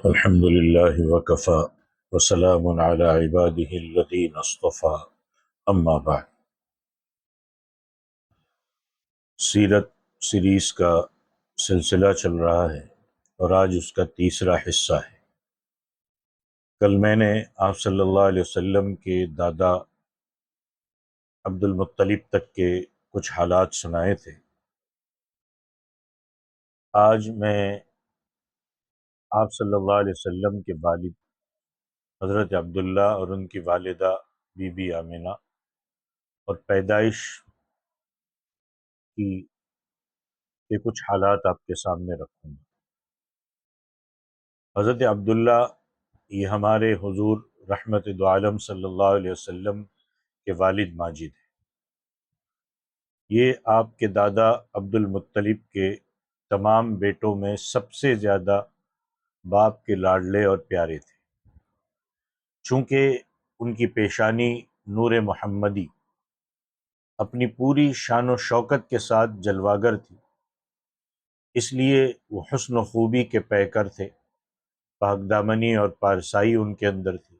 الحمد للہ وکفی وسلام علی عبادہ الذین اصطفی اما بعد۔ سیرت سیریز کا سلسلہ چل رہا ہے اور آج اس کا تیسرا حصہ ہے۔ کل میں نے آپ صلی اللہ علیہ وسلم کے دادا عبد المطلب تک کے کچھ حالات سنائے تھے۔ آج میں آپ صلی اللہ علیہ وسلم کے والد حضرت عبداللہ اور ان کی والدہ بی بی آمنہ اور پیدائش کی کے کچھ حالات آپ کے سامنے رکھوں گا۔ حضرت عبداللہ یہ ہمارے حضور رحمت دو عالم صلی اللہ علیہ وسلم کے والد ماجد ہیں۔ یہ آپ کے دادا عبد المطلب کے تمام بیٹوں میں سب سے زیادہ باپ کے لاڈلے اور پیارے تھے۔ چونکہ ان کی پیشانی نور محمدی اپنی پوری شان و شوکت کے ساتھ جلواگر تھی، اس لیے وہ حسن و خوبی کے پیکر تھے۔ پاک دامنی اور پارسائی ان کے اندر تھی۔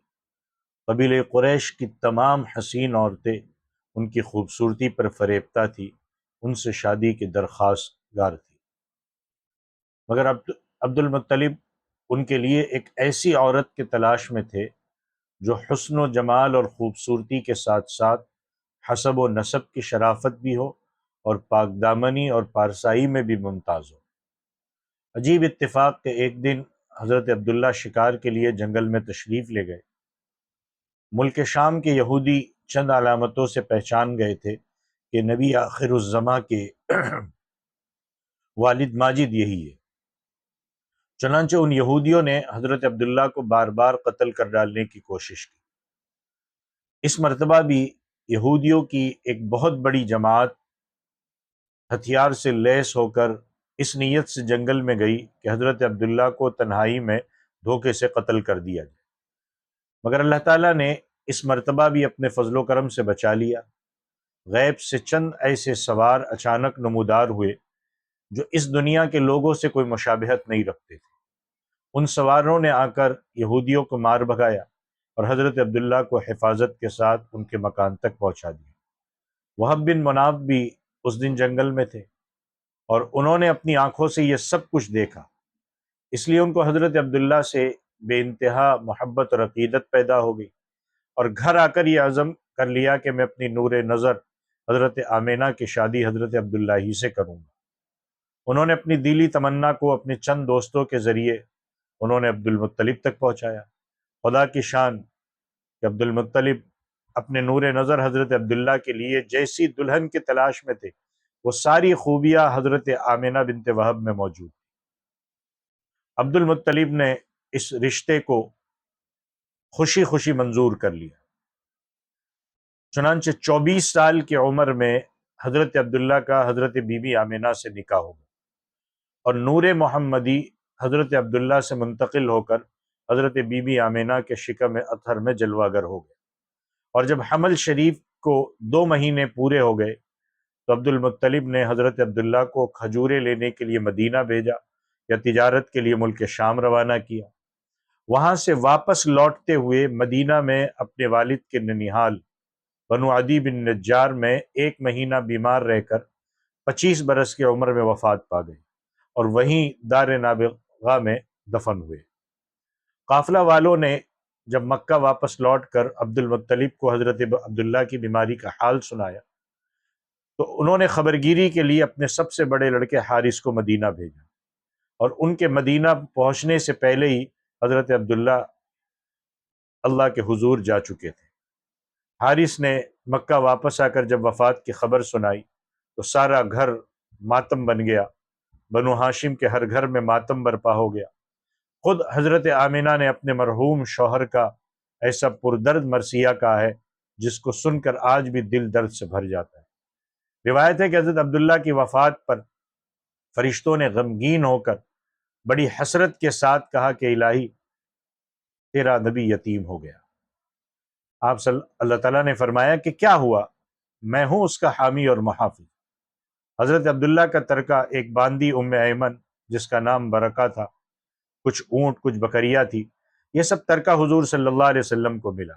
قبیلہ قریش کی تمام حسین عورتیں ان کی خوبصورتی پر فریبتہ تھی، ان سے شادی کی درخواست گار تھی۔ مگر عبد المطلب ان کے لیے ایک ایسی عورت کے تلاش میں تھے جو حسن و جمال اور خوبصورتی کے ساتھ ساتھ حسب و نسب کی شرافت بھی ہو اور پاک دامنی اور پارسائی میں بھی ممتاز ہو۔ عجیب اتفاق کہ ایک دن حضرت عبداللہ شکار کے لیے جنگل میں تشریف لے گئے۔ ملک شام کے یہودی چند علامتوں سے پہچان گئے تھے کہ نبی آخر الزماں کے والد ماجد یہی ہے۔ چنانچہ ان یہودیوں نے حضرت عبداللہ کو بار بار قتل کر ڈالنے کی کوشش کی۔ اس مرتبہ بھی یہودیوں کی ایک بہت بڑی جماعت ہتھیار سے لیس ہو کر اس نیت سے جنگل میں گئی کہ حضرت عبداللہ کو تنہائی میں دھوکے سے قتل کر دیا جائے، مگر اللہ تعالیٰ نے اس مرتبہ بھی اپنے فضل و کرم سے بچا لیا۔ غیب سے چند ایسے سوار اچانک نمودار ہوئے جو اس دنیا کے لوگوں سے کوئی مشابہت نہیں رکھتے تھے۔ ان سواروں نے آ کر یہودیوں کو مار بھگایا اور حضرت عبداللہ کو حفاظت کے ساتھ ان کے مکان تک پہنچا دیا۔ وہب بن مناف بھی اس دن جنگل میں تھے اور انہوں نے اپنی آنکھوں سے یہ سب کچھ دیکھا، اس لیے ان کو حضرت عبداللہ سے بے انتہا محبت اور عقیدت پیدا ہو گئی، اور گھر آ کر یہ عزم کر لیا کہ میں اپنی نور نظر حضرت آمنہ کی شادی حضرت عبداللہ ہی سے کروں گا۔ انہوں نے اپنی دلی تمنا کو اپنے چند دوستوں کے ذریعے انہوں نے عبد المطلب تک پہنچایا۔ خدا کی شان کہ عبد المطلب اپنے نور نظر حضرت عبداللہ کے لیے جیسی دلہن کی تلاش میں تھے، وہ ساری خوبیاں حضرت آمنہ بنت وہب میں موجود تھیں۔ عبد المطلب نے اس رشتے کو خوشی خوشی منظور کر لیا۔ چنانچہ 24 سال کی عمر میں حضرت عبداللہ کا حضرت بی بی آمنہ سے نکاح ہو گیا، اور نور محمدی حضرت عبداللہ سے منتقل ہو کر حضرت بی بی آمنہ کے شکم اطہر میں جلواگر ہو گئے۔ اور جب حمل شریف کو 2 مہینے پورے ہو گئے تو عبد المطلب نے حضرت عبداللہ کو کھجوریں لینے کے لیے مدینہ بھیجا یا تجارت کے لیے ملک شام روانہ کیا۔ وہاں سے واپس لوٹتے ہوئے مدینہ میں اپنے والد کے ننیحال بنو عدی بن نجار میں 1 مہینہ بیمار رہ کر 25 برس کی عمر میں وفات پا گئے اور وہیں دار نابغہ میں دفن ہوئے۔ قافلہ والوں نے جب مکہ واپس لوٹ کر عبد المطلب کو حضرت عبداللہ کی بیماری کا حال سنایا تو انہوں نے خبرگیری کے لیے اپنے سب سے بڑے لڑکے حارث کو مدینہ بھیجا، اور ان کے مدینہ پہنچنے سے پہلے ہی حضرت عبداللہ اللہ کے حضور جا چکے تھے۔ حارث نے مکہ واپس آ کر جب وفات کی خبر سنائی تو سارا گھر ماتم بن گیا، بنو ہاشم کے ہر گھر میں ماتم برپا ہو گیا۔ خود حضرت آمنہ نے اپنے مرحوم شوہر کا ایسا پردرد مرثیہ کہا ہے جس کو سن کر آج بھی دل درد سے بھر جاتا ہے۔ روایت ہے کہ حضرت عبداللہ کی وفات پر فرشتوں نے غمگین ہو کر بڑی حسرت کے ساتھ کہا کہ الہی تیرا نبی یتیم ہو گیا۔ اللہ تعالیٰ نے فرمایا کہ کیا ہوا، میں ہوں اس کا حامی اور محافظ۔ حضرت عبداللہ کا ترکہ ایک باندی ام ایمن جس کا نام برکہ تھا، کچھ اونٹ، کچھ بکریاں تھی، یہ سب ترکہ حضور صلی اللہ علیہ وسلم کو ملا۔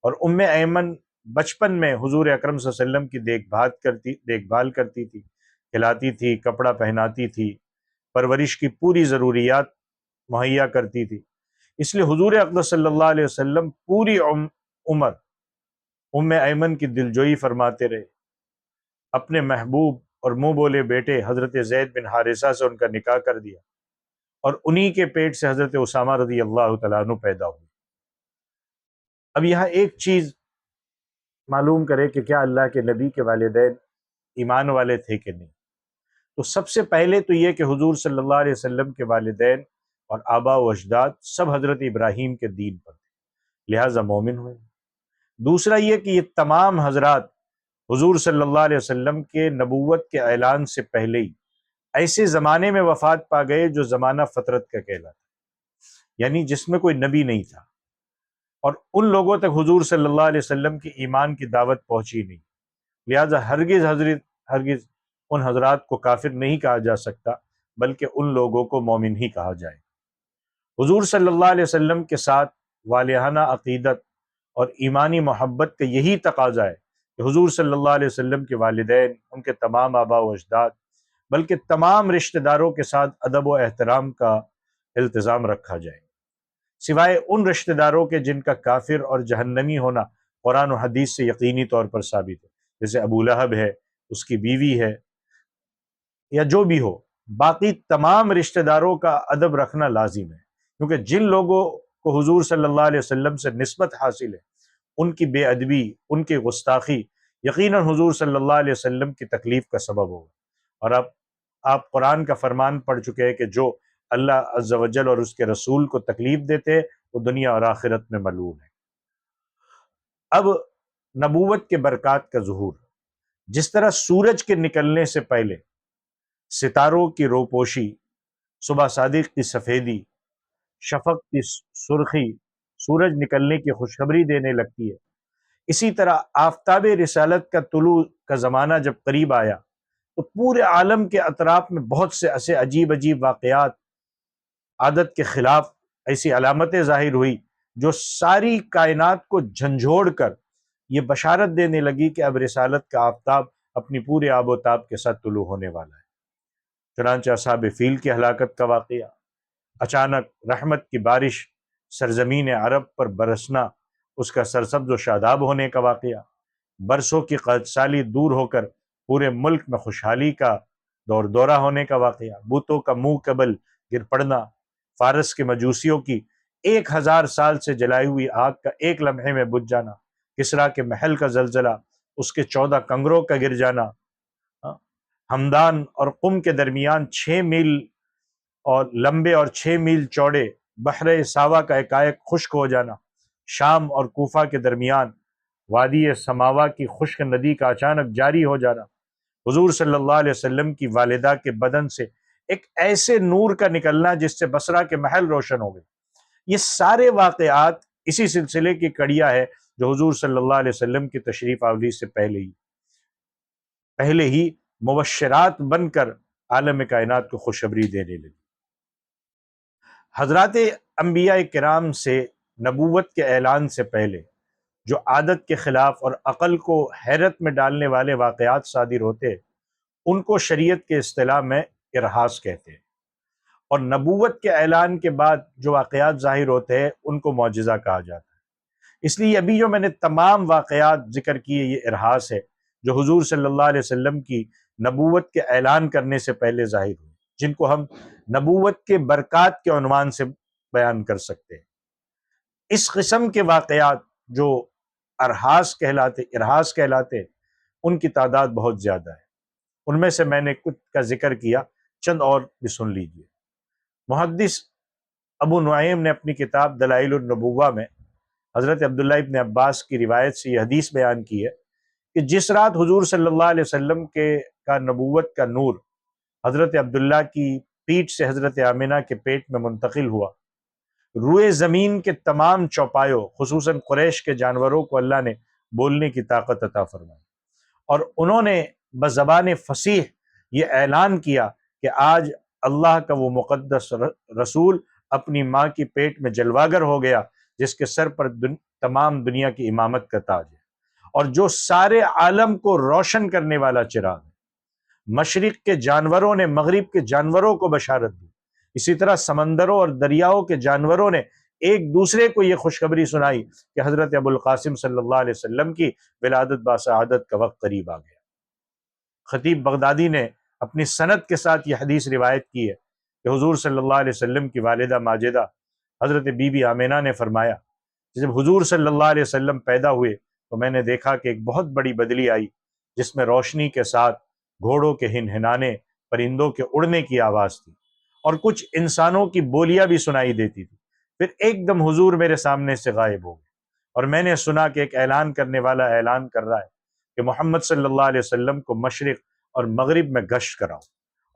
اور ایمن بچپن میں حضور اکرم صلی اللہ علیہ وسلم کی دیکھ بھال کرتی تھی، کھلاتی تھی، کپڑا پہناتی تھی، پرورش کی پوری ضروریات مہیا کرتی تھی۔ اس لیے حضور اقدس صلی اللہ علیہ وسلم پوری عمر ایمن کی دلجوئی فرماتے رہے۔ اپنے محبوب اور منہ بولے بیٹے حضرت زید بن حارثہ سے ان کا نکاح کر دیا، اور انہی کے پیٹ سے حضرت اسامہ رضی اللہ تعالیٰ عنہ پیدا ہوئے۔ اب یہاں ایک چیز معلوم کرے کہ کیا اللہ کے نبی کے والدین ایمان والے تھے کہ نہیں؟ تو سب سے پہلے تو یہ کہ حضور صلی اللہ علیہ وسلم کے والدین اور آبا و اجداد سب حضرت ابراہیم کے دین پر تھے، لہٰذا مومن ہوئے۔ دوسرا یہ کہ یہ تمام حضرات حضور صلی اللہ علیہ وسلم کے نبوت کے اعلان سے پہلے ہی ایسے زمانے میں وفات پا گئے جو زمانہ فترت کا کہلاتا، یعنی جس میں کوئی نبی نہیں تھا، اور ان لوگوں تک حضور صلی اللہ علیہ وسلم کی ایمان کی دعوت پہنچی نہیں، لہٰذا ہرگز ان حضرات کو کافر نہیں کہا جا سکتا، بلکہ ان لوگوں کو مومن ہی کہا جائے۔ حضور صلی اللہ علیہ وسلم کے ساتھ والہانہ عقیدت اور ایمانی محبت کا یہی تقاضا ہے کہ حضور صلی اللہ علیہ وسلم کے والدین، ان کے تمام آبا و اجداد، بلکہ تمام رشتہ داروں کے ساتھ ادب و احترام کا التزام رکھا جائے، سوائے ان رشتہ داروں کے جن کا کافر اور جہنمی ہونا قرآن و حدیث سے یقینی طور پر ثابت ہے، جیسے ابو لہب ہے، اس کی بیوی ہے، یا جو بھی ہو۔ باقی تمام رشتہ داروں کا ادب رکھنا لازم ہے، کیونکہ جن لوگوں کو حضور صلی اللہ علیہ وسلم سے نسبت حاصل ہے، ان کی بے ادبی، ان کی گستاخی یقیناً حضور صلی اللہ علیہ وسلم کی تکلیف کا سبب ہوگا۔ اور اب آپ قرآن کا فرمان پڑھ چکے ہیں کہ جو اللہ عز و جل اور اس کے رسول کو تکلیف دیتے ہیں وہ دنیا اور آخرت میں ملعون ہے۔ اب نبوت کے برکات کا ظہور، جس طرح سورج کے نکلنے سے پہلے ستاروں کی روپوشی، صبح صادق کی سفیدی، شفق کی سرخی سورج نکلنے کی خوشخبری دینے لگتی ہے، اسی طرح آفتاب رسالت کا طلوع کا زمانہ جب قریب آیا تو پورے عالم کے اطراف میں بہت سے ایسے عجیب واقعات، عادت کے خلاف ایسی علامتیں ظاہر ہوئی جو ساری کائنات کو جھنجھوڑ کر یہ بشارت دینے لگی کہ اب رسالت کا آفتاب اپنی پورے آب و تاب کے ساتھ طلوع ہونے والا ہے۔ چنانچہ اصحاب فیل کی ہلاکت کا واقعہ، اچانک رحمت کی بارش سرزمین عرب پر برسنا، اس کا سرسبز و شاداب ہونے کا واقعہ، برسوں کی قحط سالی دور ہو کر پورے ملک میں خوشحالی کا دورہ ہونے کا واقعہ، بتوں کا منہ قبل گر پڑنا، فارس کے مجوسیوں کی 1000 سال سے جلائی ہوئی آگ کا ایک لمحے میں بجھ جانا، کسریٰ کے محل کا زلزلہ، اس کے 14 کنگروں کا گر جانا، ہمدان اور قم کے درمیان 6 میل اور لمبے اور 6 میل چوڑے بحر ساوا کا ایک خشک ہو جانا، شام اور کوفہ کے درمیان وادی سماوا کی خشک ندی کا اچانک جاری ہو جانا، حضور صلی اللہ علیہ وسلم کی والدہ کے بدن سے ایک ایسے نور کا نکلنا جس سے بصرہ کے محل روشن ہو گئے۔ یہ سارے واقعات اسی سلسلے کی کڑیاں ہے جو حضور صلی اللہ علیہ وسلم کی تشریف آوری سے پہلے ہی مبشرات بن کر عالم کائنات کو خوشخبری دینے لگی۔ حضرات انبیاء کرام سے نبوت کے اعلان سے پہلے جو عادت کے خلاف اور عقل کو حیرت میں ڈالنے والے واقعات صادر ہوتے ہیں، ان کو شریعت کے اصطلاح میں ارہاس کہتے ہیں، اور نبوت کے اعلان کے بعد جو واقعات ظاہر ہوتے ہیں ان کو معجزہ کہا جاتا ہے۔ اس لیے ابھی جو میں نے تمام واقعات ذکر کیے یہ ارہاس ہے جو حضور صلی اللہ علیہ وسلم کی نبوت کے اعلان کرنے سے پہلے ظاہر ہوئے، جن کو ہم نبوت کے برکات کے عنوان سے بیان کر سکتے ہیں۔ اس قسم کے واقعات جو ارہاس کہلاتے ان کی تعداد بہت زیادہ ہے۔ ان میں سے میں نے کچھ کا ذکر کیا، چند اور بھی سن لیجیے۔ محدث ابو نعیم نے اپنی کتاب دلائل النبوہ میں حضرت عبداللہ ابن عباس کی روایت سے یہ حدیث بیان کی ہے کہ جس رات حضور صلی اللہ علیہ وسلم کا نبوت کا نور حضرت عبداللہ کی پیٹھ سے حضرت آمنہ کے پیٹ میں منتقل ہوا، روئے زمین کے تمام چوپایوں خصوصاً قریش کے جانوروں کو اللہ نے بولنے کی طاقت عطا فرمائی، اور انہوں نے بزبان فصیح یہ اعلان کیا کہ آج اللہ کا وہ مقدس رسول اپنی ماں کی پیٹ میں جلواگر ہو گیا جس کے سر پر تمام دنیا کی امامت کا تاج ہے، اور جو سارے عالم کو روشن کرنے والا چراغ ہے۔ مشرق کے جانوروں نے مغرب کے جانوروں کو بشارت دی، اسی طرح سمندروں اور دریاؤں کے جانوروں نے ایک دوسرے کو یہ خوشخبری سنائی کہ حضرت ابو القاسم صلی اللہ علیہ وسلم کی ولادت باسعادت کا وقت قریب آ گیا۔ خطیب بغدادی نے اپنی سند کے ساتھ یہ حدیث روایت کی ہے کہ حضور صلی اللہ علیہ وسلم کی والدہ ماجدہ حضرت بی بی آمینہ نے فرمایا کہ جب حضور صلی اللہ علیہ وسلم پیدا ہوئے تو میں نے دیکھا کہ ایک بہت بڑی بدلی آئی، جس میں روشنی کے ساتھ گھوڑوں کے ہنہنانے، پرندوں کے اڑنے کی آواز تھی، اور کچھ انسانوں کی بولیاں بھی سنائی دیتی تھی۔ پھر ایک دم حضور میرے سامنے سے غائب ہو گئے، اور میں نے سنا کہ ایک اعلان کرنے والا اعلان کر رہا ہے کہ محمد صلی اللہ علیہ وسلم کو مشرق اور مغرب میں گشت کراؤ،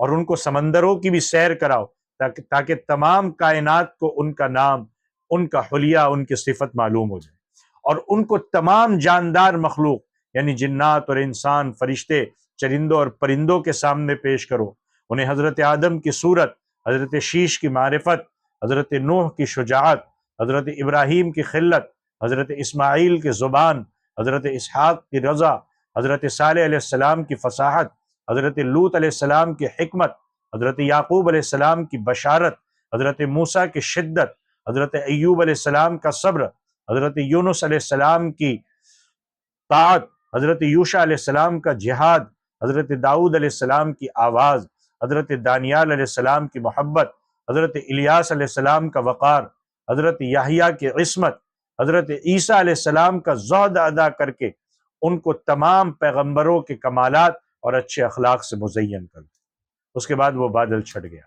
اور ان کو سمندروں کی بھی سیر کراؤ، تاکہ تمام کائنات کو ان کا نام، ان کا حلیہ، ان کی صفت معلوم ہو جائے، اور ان کو تمام جاندار مخلوق یعنی جنات اور انسان، فرشتے، چرندوں اور پرندوں کے سامنے پیش کرو۔ انہیں حضرت آدم کی صورت، حضرت شیش کی معرفت، حضرت نوح کی شجاعت، حضرت ابراہیم کی خلت، حضرت اسماعیل کی زبان، حضرت اسحاق کی رضا، حضرت صالح علیہ السلام کی فصاحت، حضرت لوط علیہ السلام کی حکمت، حضرت یعقوب علیہ السلام کی بشارت، حضرت موسیٰ کی شدت، حضرت ایوب علیہ السلام کا صبر، حضرت یونس علیہ السلام کی طاعت، حضرت یوشع علیہ السلام کا جہاد، حضرت داؤد علیہ السلام کی آواز، حضرت دانیال علیہ السلام کی محبت، حضرت الیاس علیہ السلام کا وقار، حضرت یحییٰ کی عصمت، حضرت عیسیٰ علیہ السلام کا زہد ادا کر کے ان کو تمام پیغمبروں کے کمالات اور اچھے اخلاق سے مزین کر دیا۔ اس کے بعد وہ بادل چھٹ گیا۔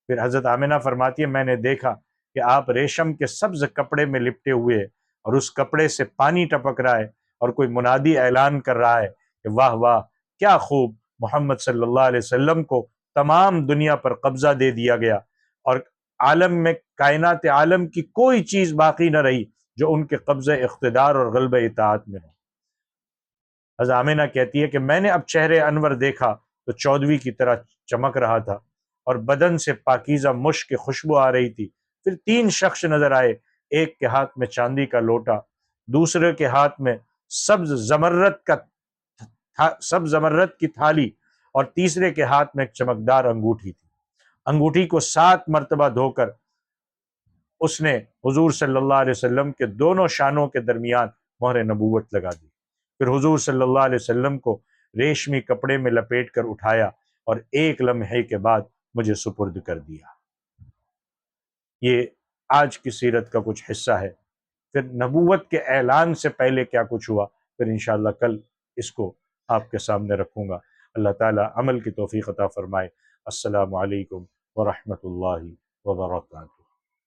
پھر حضرت آمنہ فرماتی ہے میں نے دیکھا کہ آپ ریشم کے سبز کپڑے میں لپٹے ہوئے، اور اس کپڑے سے پانی ٹپک رہا ہے، اور کوئی منادی اعلان کر رہا ہے کہ واہ واہ، کیا خوب، محمد صلی اللہ علیہ وسلم کو تمام دنیا پر قبضہ دے دیا گیا، اور عالم میں، کائنات عالم کی کوئی چیز باقی نہ رہی جو ان کے قبضہ اقتدار اور غلبہ اطاعت میں ہو۔ حضرت آمنہ کہتی ہے کہ میں نے اب چہرے انور دیکھا تو چودھویں کی طرح چمک رہا تھا، اور بدن سے پاکیزہ مشک کی خوشبو آ رہی تھی۔ پھر 3 شخص نظر آئے، ایک کے ہاتھ میں چاندی کا لوٹا، دوسرے کے ہاتھ میں سبز زمرد کی تھالی، اور تیسرے کے ہاتھ میں ایک چمکدار انگوٹھی تھی۔ انگوٹھی کو 7 مرتبہ دھو کر اس نے حضور صلی اللہ علیہ وسلم کے دونوں شانوں کے درمیان مہر نبوت لگا دی۔ پھر حضور صلی اللہ علیہ وسلم کو ریشمی کپڑے میں لپیٹ کر اٹھایا، اور ایک لمحے کے بعد مجھے سپرد کر دیا۔ یہ آج کی سیرت کا کچھ حصہ ہے۔ پھر نبوت کے اعلان سے پہلے کیا کچھ ہوا، پھر انشاءاللہ کل اس کو آپ کے سامنے رکھوں گا۔ اللہ تعالیٰ عمل کی توفیق عطا فرمائے۔ السلام علیکم ورحمۃ اللہ وبرکاتہ۔